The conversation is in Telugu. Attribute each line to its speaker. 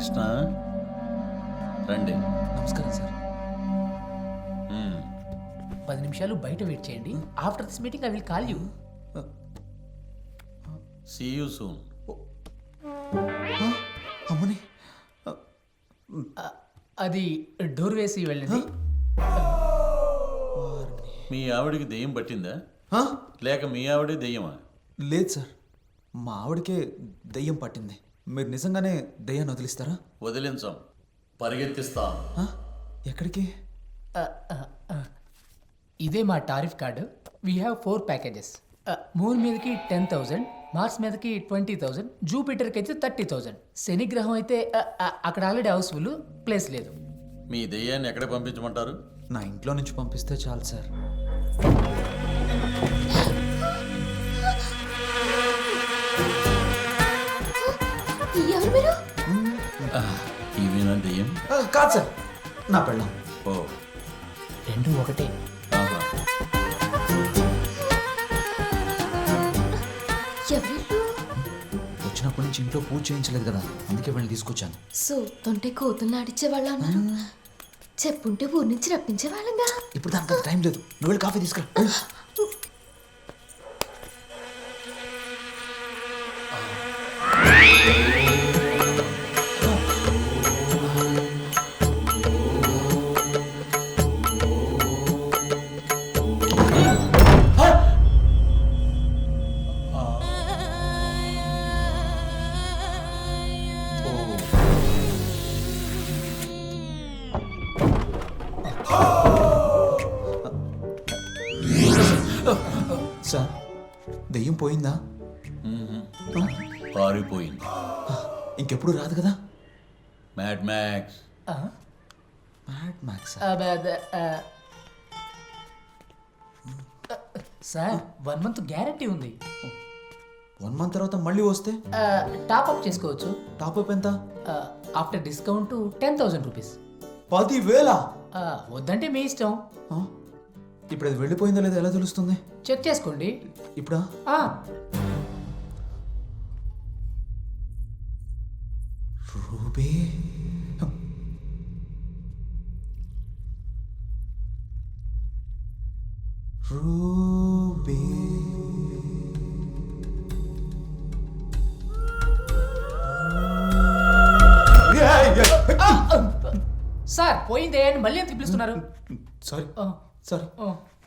Speaker 1: కృష్ణ రండి.
Speaker 2: నమస్కారం సార్.
Speaker 3: 10 నిమిషాలు బయట వెయిట్ చేయండి. After this meeting I will call you.
Speaker 1: See you soon.
Speaker 2: అమ్మని
Speaker 3: అది డోర్ వేసి వెళ్ళండి.
Speaker 1: మీ ఆవిడికి దెయ్యం పట్టిందా లేక మీ ఆవిడే దెయ్యమా?
Speaker 2: లేదు సార్, మా ఆవిడకే దెయ్యం పట్టింది. మీరు నిజంగానే దెయ్యాన్ని వదిలిస్తారా?
Speaker 1: వదిలించాం, పరిగెత్తిస్తాం.
Speaker 2: ఎక్కడికి?
Speaker 3: ఇదే మా tariff card. We have 4 packages. Moon మీదకి 10,000, మార్స్ మీదకి 20,000, జూపిటర్కి అయితే 30,000. శని గ్రహం అయితే అక్కడ ఆల్రెడీ హౌస్ఫుల్, ప్లేస్ లేదు.
Speaker 1: మీ దెయ్యాన్ని ఎక్కడ పంపించమంటారు?
Speaker 2: నా ఇంట్లో నుంచి పంపిస్తే చాలు సార్.
Speaker 4: ఎవరు మీరు?
Speaker 1: ఇవేనా దెయ్యం?
Speaker 2: కాదు సార్, నా పెళ్ళం.
Speaker 1: ఓ,
Speaker 3: 2 ఒకటే.
Speaker 1: ఆహా.
Speaker 4: ఎవరిల్లు?
Speaker 2: వచ్చినప్పటి నుంచి ఇంట్లో పూజ చేయించలేదు కదా, అందుకే వెళ్ళి తీసుకొచ్చాను.
Speaker 4: సూతుంటే కోతుల్ని ఆడిచ్చేవాళ్ళు అన్నారు. చెప్పుంటే ఊరి నుంచి రప్పించేవాళ్ళంగా.
Speaker 2: ఇప్పుడు దానికి టైం లేదు, నువ్వు వెళ్ళి కాఫీ తీసుకురా. సార్, దెయ్యం పోయిందా?
Speaker 1: పారిపోయింది.
Speaker 2: ఇంకెప్పుడు రాదు కదా?
Speaker 1: Mad max.
Speaker 2: Mad max.
Speaker 3: Sir 1 month guarantee ఉంది.
Speaker 2: 1 month తర్వాత మళ్ళీ వస్తే
Speaker 3: టాప్అప్ చేసుకోవచ్చు.
Speaker 2: టాప్అప్ ఎంత?
Speaker 3: After discount 10,000 rupees.
Speaker 2: 10,000?
Speaker 3: వద్దంటే మీ ఇష్టం.
Speaker 2: ఇప్పుడు అది వెళ్ళిపోయిందో లేదో ఎలా తెలుస్తుంది?
Speaker 3: చెక్ చేసుకోండి.
Speaker 2: ఇప్పుడా? Ruby, ruby.
Speaker 3: సార్ పోయిందే అని మళ్ళీ ఎందుకు పిలుస్తున్నారు?
Speaker 2: Sorry sorry.